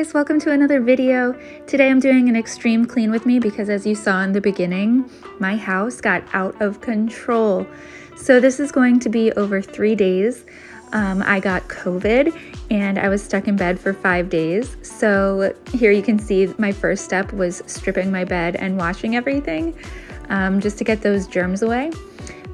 guys, welcome to another video. Today I'm doing an extreme clean with me because as you saw in the beginning, my house got out of control. So this is going to be over 3 days. I got COVID and I was stuck in bed for 5 days. So here you can see my first step was stripping my bed and washing everything just to get those germs away.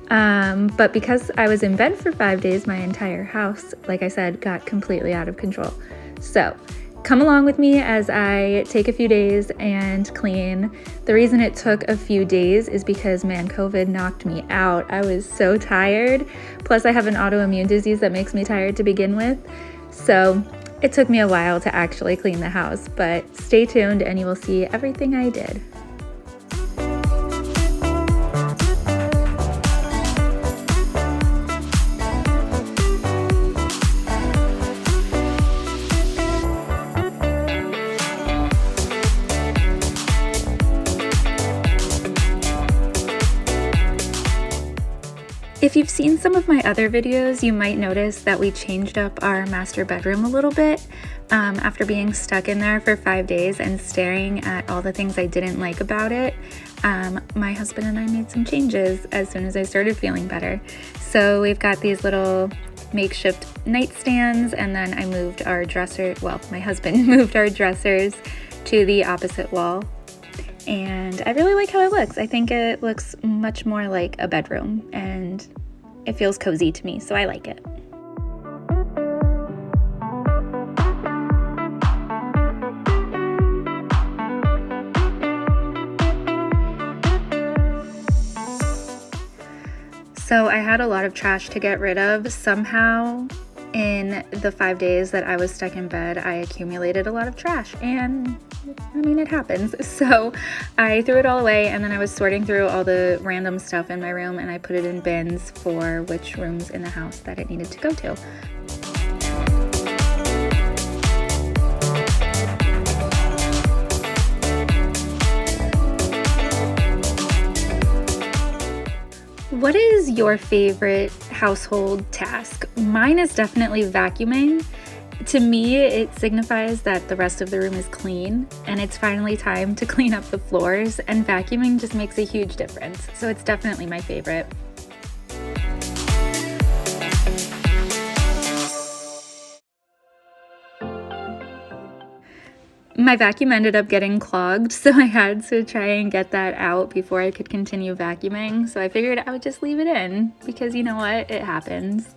But because I was in bed for 5 days, my entire house, like I said, got completely out of control. So come along with me as I take a few days and clean. The reason it took a few days is because, man, COVID knocked me out. I was so tired. Plus I have an autoimmune disease that makes me tired to begin with. So it took me a while to actually clean the house, but stay tuned and you will see everything I did. If you've seen some of my other videos, you might notice that we changed up our master bedroom a little bit after being stuck in there for 5 days and staring at all the things I didn't like about it. My husband and I made some changes as soon as I started feeling better. So we've got these little makeshift nightstands, and then I moved our dresser, well, my husband moved our dressers to the opposite wall. And I really like how it looks. I think it looks much more like a bedroom and it feels cozy to me, so I like it. So I had a lot of trash to get rid of. Somehow in the 5 days that I was stuck in bed, I accumulated a lot of trash, and I mean, it happens. So I threw it all away, and then I was sorting through all the random stuff in my room, and I put it in bins for which rooms in the house that it needed to go to. What is your favorite household task? Mine is definitely vacuuming. To me, it signifies that the rest of the room is clean and it's finally time to clean up the floors, and vacuuming just makes a huge difference. So it's definitely my favorite. My vacuum ended up getting clogged, so I had to try and get that out before I could continue vacuuming. So I figured I would just leave it in because you know what? It happens.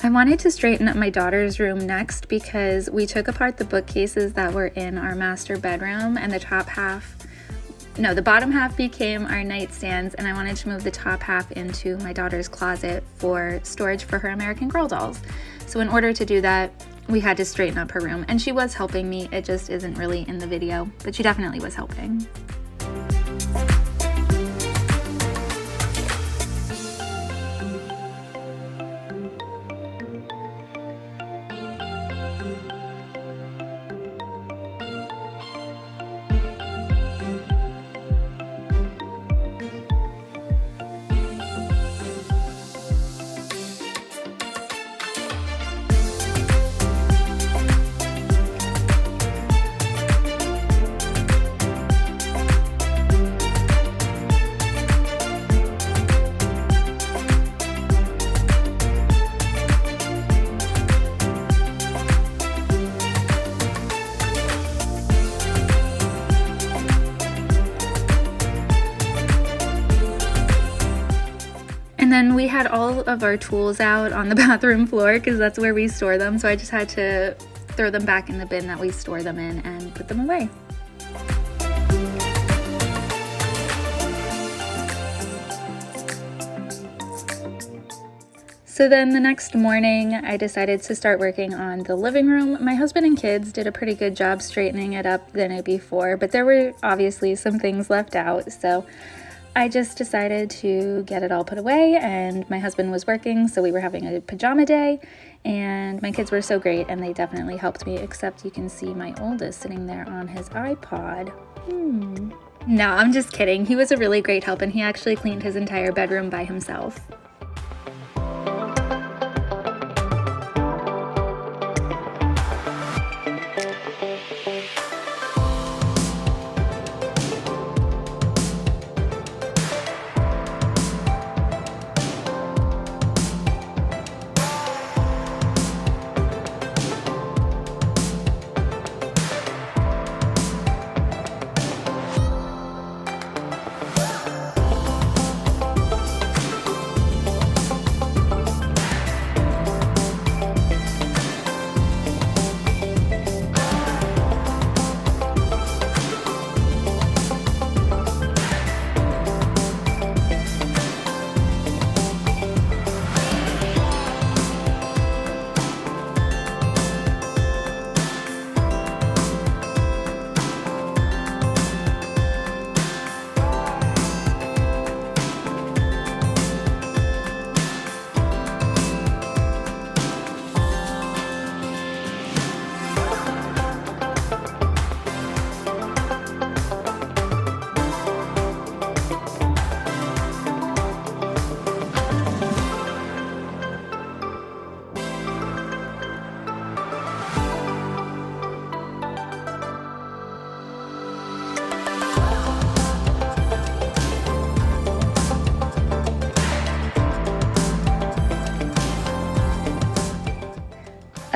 I wanted to straighten up my daughter's room next because we took apart the bookcases that were in our master bedroom, and the bottom half became our nightstands, and I wanted to move the top half into my daughter's closet for storage for her American Girl dolls. So in order to do that, we had to straighten up her room, and she was helping me. It just isn't really in the video, but she definitely was helping. And then we had all of our tools out on the bathroom floor because that's where we store them. So I just had to throw them back in the bin that we store them in and put them away. So then the next morning, I decided to start working on the living room. My husband and kids did a pretty good job straightening it up the night before, but there were obviously some things left out. So I just decided to get it all put away, and my husband was working, so we were having a pajama day, and my kids were so great, and they definitely helped me, except you can see my oldest sitting there on his iPod. No, I'm just kidding. He was a really great help, and he actually cleaned his entire bedroom by himself.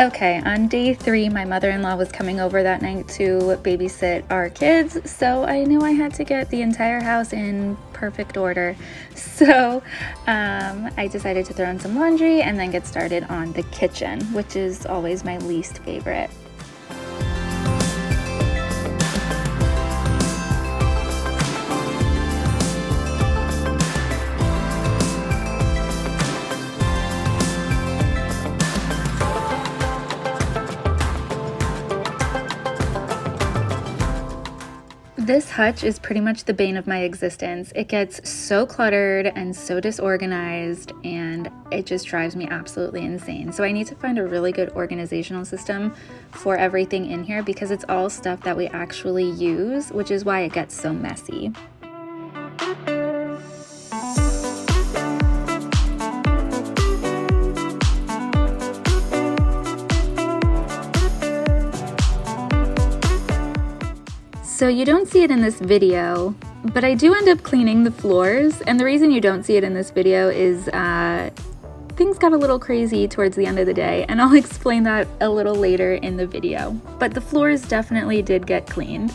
Okay, on day 3, my mother-in-law was coming over that night to babysit our kids, so I knew I had to get the entire house in perfect order. So I decided to throw in some laundry and then get started on the kitchen, which is always my least favorite. This hutch is pretty much the bane of my existence. It gets so cluttered and so disorganized, and it just drives me absolutely insane. So I need to find a really good organizational system for everything in here because it's all stuff that we actually use, which is why it gets so messy. So you don't see it in this video, but I do end up cleaning the floors, and the reason you don't see it in this video is things got a little crazy towards the end of the day, and I'll explain that a little later in the video. But the floors definitely did get cleaned.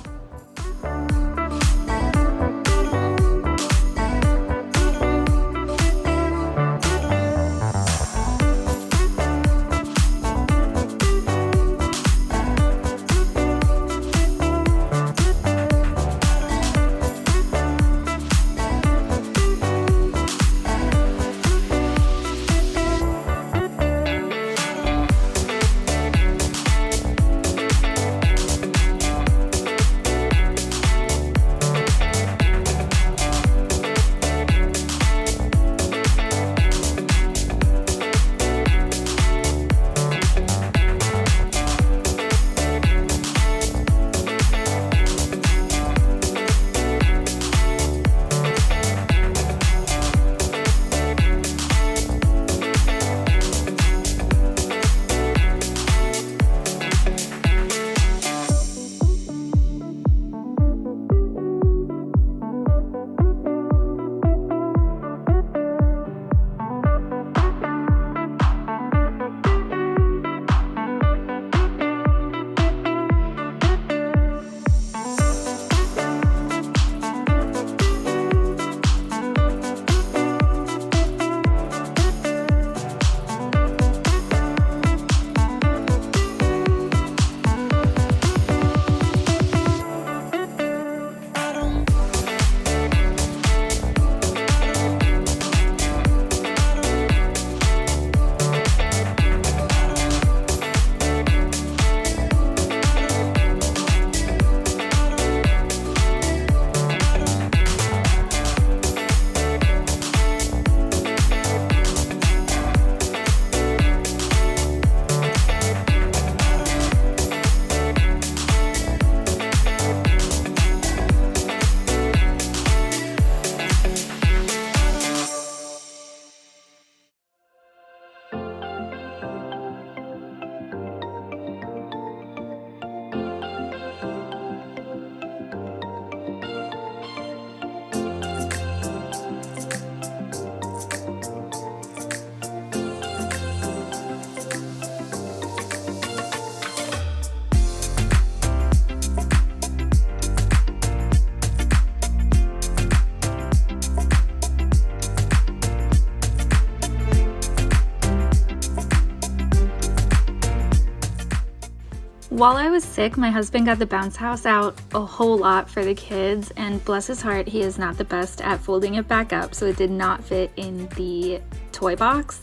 While I was sick, my husband got the bounce house out a whole lot for the kids, and bless his heart, he is not the best at folding it back up, so it did not fit in the toy box.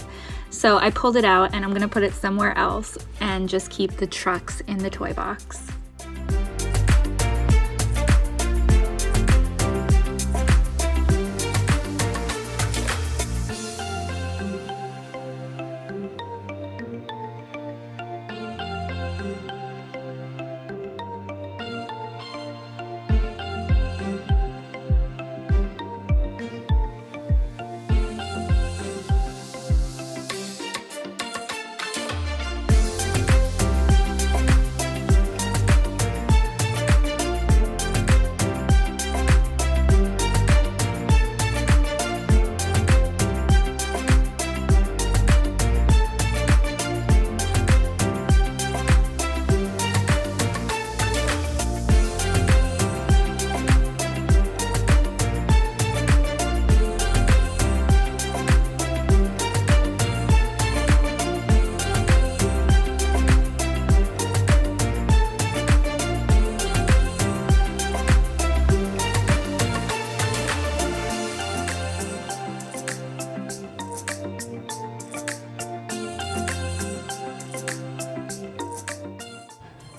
So I pulled it out and I'm gonna put it somewhere else and just keep the trucks in the toy box.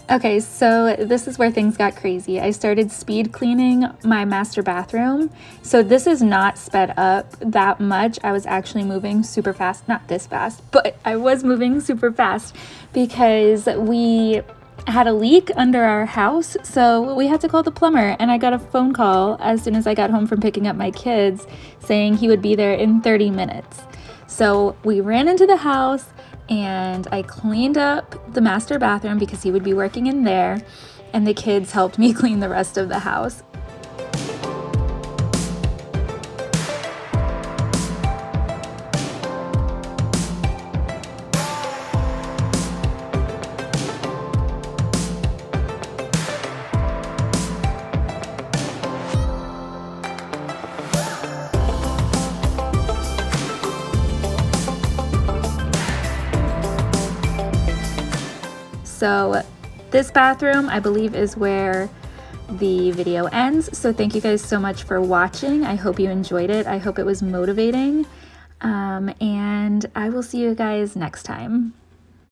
Okay, so this is where things got crazy. I started speed cleaning my master bathroom. So this is not sped up that much. I was actually moving super fast, not this fast, but I was moving super fast because we had a leak under our house. So we had to call the plumber, and I got a phone call as soon as I got home from picking up my kids saying he would be there in 30 minutes. So we ran into the house and I cleaned up the master bathroom because he would be working in there, and the kids helped me clean the rest of the house. So this bathroom, I believe, is where the video ends. So thank you guys so much for watching. I hope you enjoyed it. I hope it was motivating. And I will see you guys next time.